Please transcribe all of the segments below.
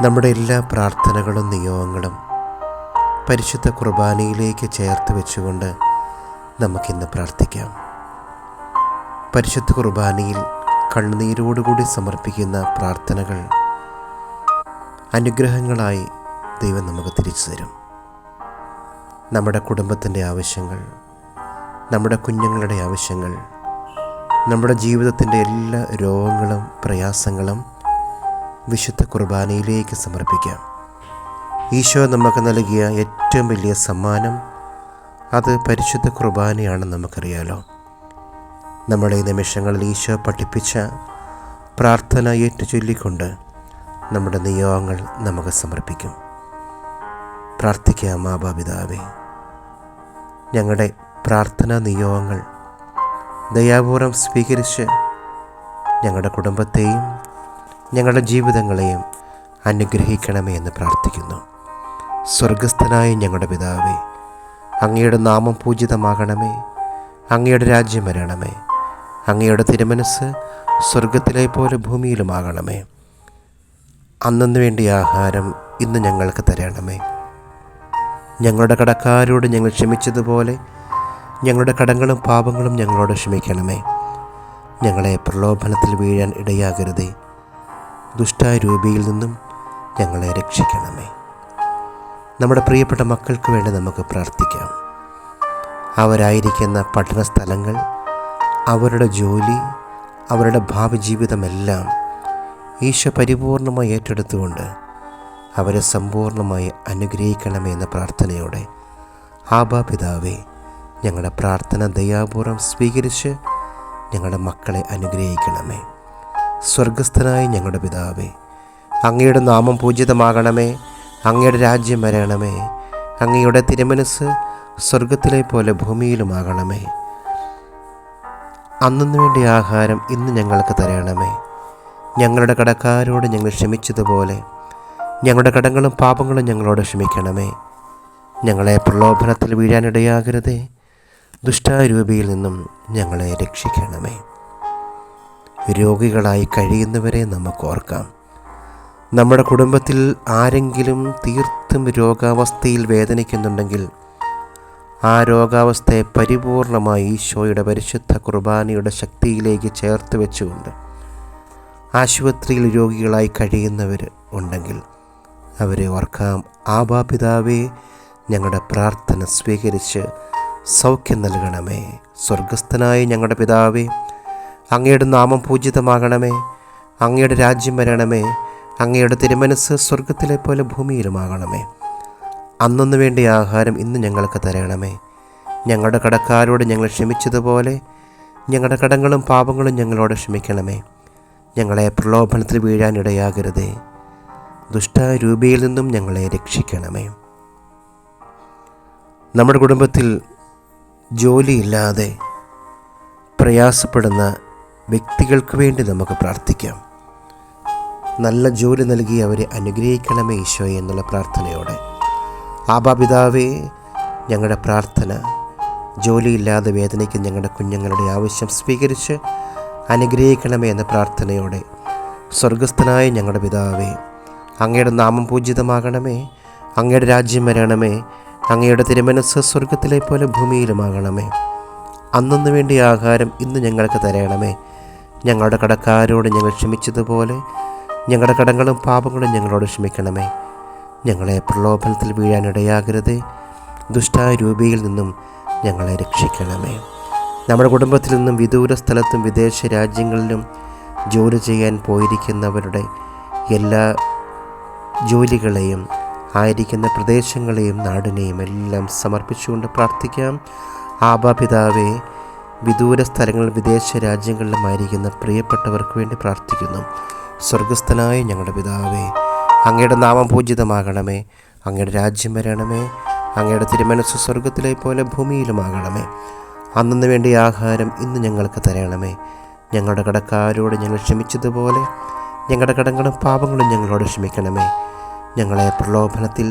നമ്മുടെ എല്ലാ പ്രാർത്ഥനകളും നിയോഗങ്ങളും പരിശുദ്ധ കുർബാനയിലേക്ക് ചേർത്ത് വെച്ചുകൊണ്ട് നമുക്കിന്ന് പ്രാർത്ഥിക്കാം. പരിശുദ്ധ കുർബാനയിൽ കണ്ണുനീരോടുകൂടി സമർപ്പിക്കുന്ന പ്രാർത്ഥനകൾ അനുഗ്രഹങ്ങളായി ദൈവം നമുക്ക് തിരിച്ചു തരും. നമ്മുടെ കുടുംബത്തിൻ്റെ ആവശ്യങ്ങൾ, നമ്മുടെ കുഞ്ഞുങ്ങളുടെ ആവശ്യങ്ങൾ, നമ്മുടെ ജീവിതത്തിൻ്റെ എല്ലാ രോഗങ്ങളും പ്രയാസങ്ങളും വിശുദ്ധ കുർബാനയിലേക്ക് സമർപ്പിക്കാം. ഈശോ നമുക്ക് നൽകിയ ഏറ്റവും വലിയ സമ്മാനം അത് പരിശുദ്ധ കുർബാനയാണെന്ന് നമുക്കറിയാലോ. നമ്മുടെ ഈ നിമിഷങ്ങളിൽ ഈശോ പഠിപ്പിച്ച പ്രാർത്ഥന ഏറ്റുചൊല്ലിക്കൊണ്ട് നമ്മുടെ നിയോഗങ്ങൾ നമുക്ക് സമർപ്പിക്കും. പ്രാർത്ഥിക്കാം. മാതാപിതാവേ, ഞങ്ങളുടെ പ്രാർത്ഥനാ നിയോഗങ്ങൾ ദയാപൂർവം സ്വീകരിച്ച് ഞങ്ങളുടെ കുടുംബത്തെയും ഞങ്ങളുടെ ജീവിതങ്ങളെയും അനുഗ്രഹിക്കണമേ എന്ന് പ്രാർത്ഥിക്കുന്നു. സ്വർഗസ്ഥനായ ഞങ്ങളുടെ പിതാവേ, അങ്ങയുടെ നാമം പൂജിതമാകണമേ, അങ്ങയുടെ രാജ്യം വരണമേ, അങ്ങയുടെ തിരുമനസ്സ് സ്വർഗത്തിലെ പോലെ ഭൂമിയിലുമാകണമേ. അന്നു വേണ്ടിയ ആഹാരം ഇന്ന് ഞങ്ങൾക്ക് തരണമേ. ഞങ്ങളുടെ കടക്കാരോട് ഞങ്ങൾ ക്ഷമിച്ചതുപോലെ ഞങ്ങളുടെ കടങ്ങളും പാപങ്ങളും ഞങ്ങളോട് ക്ഷമിക്കണമേ. ഞങ്ങളെ പ്രലോഭനത്തിൽ വീഴാൻ ഇടയാകരുതേ, ദുഷ്ടാരൂപിയിൽ നിന്നും ഞങ്ങളെ രക്ഷിക്കണമേ. നമ്മുടെ പ്രിയപ്പെട്ട മക്കൾക്ക് വേണ്ടി നമുക്ക് പ്രാർത്ഥിക്കാം. അവരായിരിക്കുന്ന പഠന സ്ഥലങ്ങൾ, അവരുടെ ജോലി, അവരുടെ ഭാവി ജീവിതമെല്ലാം ഈശോ പരിപൂർണമായി ഏറ്റെടുത്തുകൊണ്ട് അവരെ സമ്പൂർണമായി അനുഗ്രഹിക്കണമേ എന്ന പ്രാർത്ഥനയോടെ ആബാ പിതാവേ, ഞങ്ങളുടെ പ്രാർത്ഥന ദയാപൂർവം സ്വീകരിച്ച് ഞങ്ങളുടെ മക്കളെ അനുഗ്രഹിക്കണമേ. സ്വർഗസ്ഥനായ ഞങ്ങളുടെ പിതാവേ, അങ്ങയുടെ നാമം പൂജിതമാകണമേ, അങ്ങയുടെ രാജ്യം വരണമേ, അങ്ങയുടെ തിരുമനസ്സ് സ്വർഗത്തിലെ പോലെ ഭൂമിയിലുമാകണമേ. അന്നു വേണ്ടിയ ആഹാരം ഇന്ന് ഞങ്ങൾക്ക് തരണമേ. ഞങ്ങളുടെ കടക്കാരോട് ഞങ്ങൾ ക്ഷമിച്ചതുപോലെ ഞങ്ങളുടെ കടങ്ങളും പാപങ്ങളും ഞങ്ങളോട് ക്ഷമിക്കണമേ. ഞങ്ങളെ പ്രലോഭനത്തിൽ വീഴാനിടയാകരുതേ, ദുഷ്ടാരൂപിയിൽ നിന്നും ഞങ്ങളെ രക്ഷിക്കണമേ. രോഗികളായി കഴിയുന്നവരെ നമുക്ക് ഓർക്കാം. നമ്മുടെ കുടുംബത്തിൽ ആരെങ്കിലും തീർത്തും രോഗാവസ്ഥയിൽ വേദനിക്കുന്നുണ്ടെങ്കിൽ ആ രോഗാവസ്ഥയെ പരിപൂർണമായി ഈശോയുടെ പരിശുദ്ധ കുർബാനയുടെ ശക്തിയിലേക്ക് ചേർത്ത് വെച്ചുകൊണ്ട് ആശുപത്രിയിൽ രോഗികളായി കഴിയുന്നവർ ഉണ്ടെങ്കിൽ അവരെ ഓർക്കാം. ആബാ പിതാവേ, ഞങ്ങളുടെ പ്രാർത്ഥന സ്വീകരിച്ച് സൗഖ്യം നൽകണമേ. സ്വർഗസ്ഥനായ ഞങ്ങളുടെ പിതാവേ, അങ്ങയുടെ നാമം പൂജിതമാകണമേ, അങ്ങയുടെ രാജ്യം വരണമേ, അങ്ങയുടെ തിരുമനസ്സ് സ്വർഗത്തിലെ പോലെ ഭൂമിയിലുമാകണമേ. അന്നു വേണ്ടിയ ആഹാരം ഇന്ന് ഞങ്ങൾക്ക് തരണമേ. ഞങ്ങളുടെ കടക്കാരോട് ഞങ്ങൾ ക്ഷമിച്ചതുപോലെ ഞങ്ങളുടെ കടങ്ങളും പാപങ്ങളും ഞങ്ങളോട് ക്ഷമിക്കണമേ. ഞങ്ങളെ പ്രലോഭനത്തിൽ വീഴാനിടയാകരുതേ, ദുഷ്ടാരൂപിയിൽ നിന്നും ഞങ്ങളെ രക്ഷിക്കണമേ. നമ്മുടെ കുടുംബത്തിൽ ജോലിയില്ലാതെ പ്രയാസപ്പെടുന്ന വ്യക്തികൾക്ക് വേണ്ടി നമുക്ക് പ്രാർത്ഥിക്കാം. നല്ല ജോലി നൽകി അവരെ അനുഗ്രഹിക്കണമേ ഈശോയെ എന്നുള്ള പ്രാർത്ഥനയോടെ ആബാ പിതാവേ, ഞങ്ങളുടെ പ്രാർത്ഥന ജോലിയില്ലാതെ വേദനിക്കുന്ന ഞങ്ങളുടെ കുഞ്ഞുങ്ങളുടെ ആവശ്യം സ്വീകരിച്ച് അനുഗ്രഹിക്കണമേ എന്ന പ്രാർത്ഥനയോടെ സ്വർഗസ്ഥനായ ഞങ്ങളുടെ പിതാവേ, അങ്ങയുടെ നാമം പൂജിതമാകണമേ, അങ്ങയുടെ രാജ്യം വരണമേ, അങ്ങയുടെ തിരുമനസ്സ് സ്വർഗത്തിലെ പോലെ ഭൂമിയിലുമാകണമേ. അന്നു വേണ്ടിയ ആഹാരം ഇന്ന് ഞങ്ങൾക്ക് തരണമേ. ഞങ്ങളുടെ കടക്കാരോട് ഞങ്ങൾ ക്ഷമിച്ചതുപോലെ ഞങ്ങളുടെ കടങ്ങളും പാപങ്ങളും ഞങ്ങളോട് ക്ഷമിക്കണമേ. ഞങ്ങളെ പ്രലോഭനത്തിൽ വീഴാനിടയാകരുതേ, ദുഷ്ടാരൂപിയിൽ നിന്നും ഞങ്ങളെ രക്ഷിക്കണമേ. നമ്മുടെ കുടുംബത്തിൽ നിന്നും വിദൂര സ്ഥലത്തും വിദേശ രാജ്യങ്ങളിലും ജോലി ചെയ്യാൻ പോയിരിക്കുന്നവരുടെ എല്ലാ ജോലികളെയും ആയിരിക്കുന്ന പ്രദേശങ്ങളെയും നാടിനെയും എല്ലാം സമർപ്പിച്ചുകൊണ്ട് പ്രാർത്ഥിക്കാം. ആബാ പിതാവേ, വിദൂര സ്ഥലങ്ങളിൽ വിദേശ രാജ്യങ്ങളിലുമായിരിക്കുന്ന പ്രിയപ്പെട്ടവർക്ക് വേണ്ടി പ്രാർത്ഥിക്കുന്നു. സ്വർഗസ്ഥനായ ഞങ്ങളുടെ പിതാവേ, അങ്ങയുടെ നാമം പൂജിതമാകണമേ, അങ്ങയുടെ രാജ്യം വരണമേ, അങ്ങയുടെ തിരുമനസ്സ് സ്വർഗത്തിലെ പോലെ ഭൂമിയിലുമാകണമേ. അന്നു വേണ്ടിയ ആഹാരം ഇന്ന് ഞങ്ങൾക്ക് തരണമേ. ഞങ്ങളുടെ കടക്കാരോട് ഞങ്ങൾ ക്ഷമിച്ചതുപോലെ ഞങ്ങളുടെ കടങ്ങളും പാപങ്ങളും ഞങ്ങളോട് ക്ഷമിക്കണമേ. ഞങ്ങളെ പ്രലോഭനത്തിൽ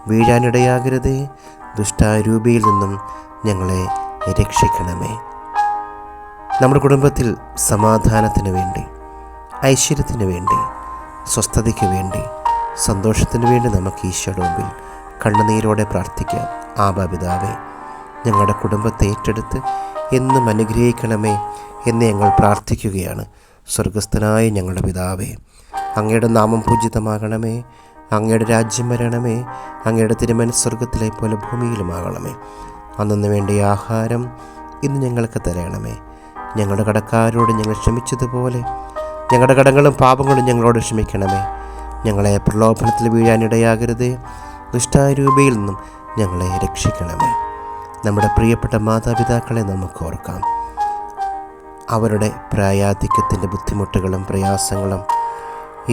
വീഴാനിടയാകരുതേ, ദുഷ്ടാരൂപിയിൽ നിന്നും ഞങ്ങളെ രക്ഷിക്കണമേ. നമ്മുടെ കുടുംബത്തിൽ സമാധാനത്തിന് വേണ്ടി, ഐശ്വര്യത്തിന് വേണ്ടി, സ്വസ്ഥതയ്ക്ക് വേണ്ടി, സന്തോഷത്തിന് വേണ്ടി നമുക്ക് ഈശോയുടെ മുമ്പിൽ കണ്ണുനീരോടെ പ്രാർത്ഥിക്കാം. ആബാ പിതാവേ, ഞങ്ങളുടെ കുടുംബത്തെ ഏറ്റെടുത്ത് എന്നും അനുഗ്രഹിക്കണമേ എന്ന് ഞങ്ങൾ പ്രാർത്ഥിക്കുകയാണ്. സ്വർഗസ്ഥനായ ഞങ്ങളുടെ പിതാവേ, അങ്ങയുടെ നാമം പൂജിതമാകണമേ, അങ്ങയുടെ രാജ്യം വരണമേ, അങ്ങയുടെ തിരുമനസ്സ് സ്വർഗത്തിലെ പോലെ ഭൂമിയിലുമാകണമേ. അന്നു വേണ്ട ആഹാരം ഇന്ന് ഞങ്ങൾക്ക് തരണമേ. ഞങ്ങളുടെ കടക്കാരോട് ഞങ്ങൾ ക്ഷമിച്ചതുപോലെ ഞങ്ങളുടെ കടങ്ങളും പാപങ്ങളും ഞങ്ങളോട് ക്ഷമിക്കണമേ. ഞങ്ങളെ പ്രലോഭനത്തിൽ വീഴാനിടയാകരുതേ, ദുഷ്ടാരൂപയിൽ നിന്നും ഞങ്ങളെ രക്ഷിക്കണമേ. നമ്മുടെ പ്രിയപ്പെട്ട മാതാപിതാക്കളെ നമുക്ക് ഓർക്കാം. അവരുടെ പ്രായാധിക്യത്തിൻ്റെ ബുദ്ധിമുട്ടുകളും പ്രയാസങ്ങളും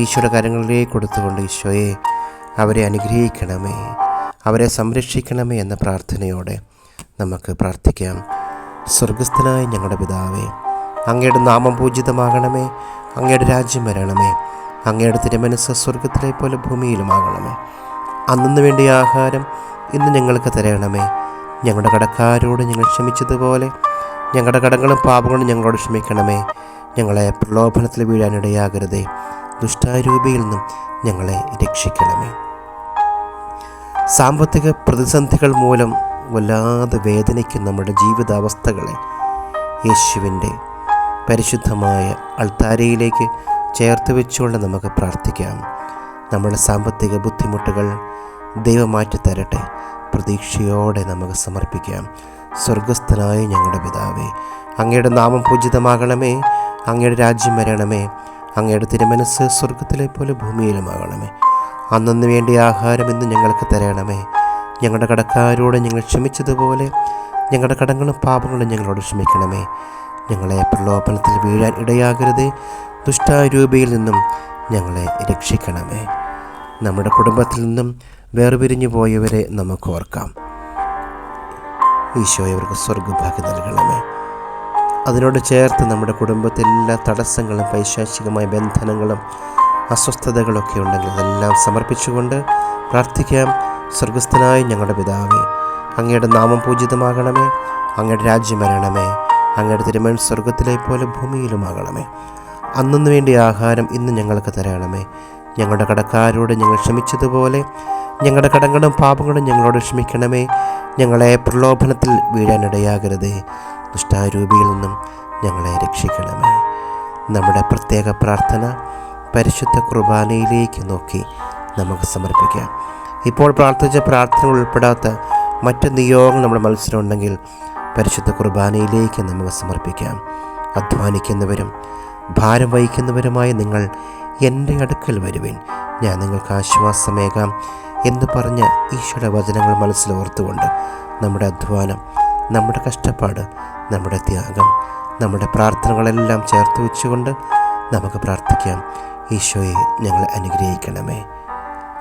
ഈശോയുടെ കരങ്ങളിലേക്ക് കൊടുത്തുകൊണ്ട് ഈശോയെ അവരെ അനുഗ്രഹിക്കണമേ, അവരെ സംരക്ഷിക്കണമേ എന്ന പ്രാർത്ഥനയോടെ നമുക്ക് പ്രാർത്ഥിക്കാം. സ്വർഗസ്ഥനായ ഞങ്ങളുടെ പിതാവേ, അങ്ങയുടെ നാമം പൂജിതമാകണമേ, അങ്ങയുടെ രാജ്യം വരണമേ, അങ്ങയുടെ തിരുമനസ്സ് സ്വർഗത്തിലെ പോലെ ഭൂമിയിലുമാകണമേ. അന്നു വേണ്ടിയ ആഹാരം ഇന്ന് ഞങ്ങൾക്ക് തരണമേ. ഞങ്ങളുടെ കടക്കാരോട് ഞങ്ങൾ ക്ഷമിച്ചതുപോലെ ഞങ്ങളുടെ കടങ്ങളും പാപങ്ങളും ഞങ്ങളോട് ക്ഷമിക്കണമേ. ഞങ്ങളെ പ്രലോഭനത്തിൽ വീഴാനിടയാകരുതേ, ദുഷ്ടാരൂപിയിൽ നിന്നും ഞങ്ങളെ രക്ഷിക്കണമേ. സാമ്പത്തിക പ്രതിസന്ധികൾ മൂലം വല്ലാതെ വേദനിക്കുന്ന നമ്മുടെ ജീവിതാവസ്ഥകളെ യേശുവിൻ്റെ പരിശുദ്ധമായ അൾത്താരയിലേക്ക് ചേർത്ത് വെച്ചുകൊണ്ട് നമുക്ക് പ്രാർത്ഥിക്കാം. നമ്മുടെ സാമ്പത്തിക ബുദ്ധിമുട്ടുകൾ ദൈവം മാറ്റി തരട്ടെ. പ്രതീക്ഷയോടെ നമുക്ക് സമർപ്പിക്കാം. സ്വർഗസ്ഥനായ ഞങ്ങളുടെ പിതാവേ, അങ്ങയുടെ നാമം പൂജിതമാകണമേ, അങ്ങയുടെ രാജ്യം വരണമേ, അങ്ങയുടെ തിരുമനസ്സ് സ്വർഗത്തിലെ പോലെ ഭൂമിയിലുമാകണമേ. അന്നു വേണ്ടി ആഹാരം ഇന്ന് ഞങ്ങൾക്ക് തരണമേ. ഞങ്ങളുടെ കടക്കാരോട് ഞങ്ങൾ ക്ഷമിച്ചതുപോലെ ഞങ്ങളുടെ കടങ്ങളും പാപങ്ങളും ഞങ്ങളോട് ക്ഷമിക്കണമേ. ഞങ്ങളെ പ്രലോഭനത്തിൽ വീഴാൻ ഇടയാകരുതേ, ദുഷ്ടാരൂപയിൽ നിന്നും ഞങ്ങളെ രക്ഷിക്കണമേ. നമ്മുടെ കുടുംബത്തിൽ നിന്നും വേർപിരിഞ്ഞു പോയവരെ നമുക്ക് ഓർക്കാം. ഈശോ അവർക്ക് സ്വർഗഭാഗ്യം നൽകണമേ. അതിനോട് ചേർത്ത് നമ്മുടെ കുടുംബത്തിൽ എല്ലാ തടസ്സങ്ങളും പൈശാചികമായ ബന്ധനങ്ങളും അസ്വസ്ഥതകളൊക്കെ ഉണ്ടെങ്കിൽ അതെല്ലാം സമർപ്പിച്ചുകൊണ്ട് പ്രാർത്ഥിക്കാം. സ്വർഗസ്ഥനായ ഞങ്ങളുടെ പിതാവേ, അങ്ങയുടെ നാമം പൂജിതമാകണമേ, അങ്ങയുടെ രാജ്യം വരണമേ, അങ്ങയുടെ തിരുമനസ്സ് സ്വർഗത്തിലെ പോലെ ഭൂമിയിലുമാകണമേ. അന്നു വേണ്ടി ആഹാരം ഇന്ന് ഞങ്ങൾക്ക് തരണമേ. ഞങ്ങളുടെ കടക്കാരോട് ഞങ്ങൾ ക്ഷമിച്ചതുപോലെ ഞങ്ങളുടെ കടങ്ങളും പാപങ്ങളും ഞങ്ങളോട് ക്ഷമിക്കണമേ. ഞങ്ങളെ പ്രലോഭനത്തിൽ വീഴാനിടയാകരുതേ, ദുഷ്ടാരൂപിയിൽ നിന്നും ഞങ്ങളെ രക്ഷിക്കണമേ. നമ്മുടെ പ്രത്യേക പ്രാർത്ഥന പരിശുദ്ധ കുർബാനയിലേക്ക് നോക്കി നമുക്ക് സമർപ്പിക്കാം. ഇപ്പോൾ പ്രാർത്ഥിച്ച പ്രാർത്ഥന ഉൾപ്പെടാത്ത മറ്റ് നിയോഗങ്ങൾ നമ്മുടെ മനസ്സിലുണ്ടെങ്കിൽ പരിശുദ്ധ കുർബാനയിലേക്ക് നമുക്ക് സമർപ്പിക്കാം. അധ്വാനിക്കുന്നവരും ഭാരം വഹിക്കുന്നവരുമായ നിങ്ങൾ എൻ്റെ അടുക്കൽ വരുവിൻ, ഞാൻ നിങ്ങൾക്ക് ആശ്വാസമേകാം എന്ന് പറഞ്ഞ ഈശോയുടെ വചനങ്ങൾ മനസ്സിലോർത്തുകൊണ്ട് നമ്മുടെ അധ്വാനം, നമ്മുടെ കഷ്ടപ്പാട്, നമ്മുടെ ത്യാഗം, നമ്മുടെ പ്രാർത്ഥനകളെല്ലാം ചേർത്ത് വെച്ചുകൊണ്ട് നമുക്ക് പ്രാർത്ഥിക്കാം. ഈശോയെ ഞങ്ങളെ അനുഗ്രഹിക്കണമേ.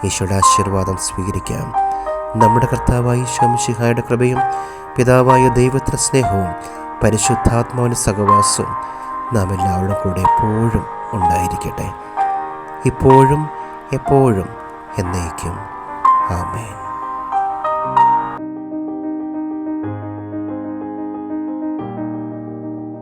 ഈശോയുടെ ആശീർവാദം സ്വീകരിക്കാം. നമ്മുടെ കർത്താവായ ഈശോ മിശിഹായുടെ കൃപയും പിതാവായ ദൈവത്തിൻ്റെ സ്നേഹവും പരിശുദ്ധാത്മാവിൻ്റെ സഹവാസവും നാം എല്ലാവരുടെ കൂടെ എപ്പോഴും ഉണ്ടായിരിക്കട്ടെ, ഇപ്പോഴും എപ്പോഴും എന്നേക്കും. ആമേൻ.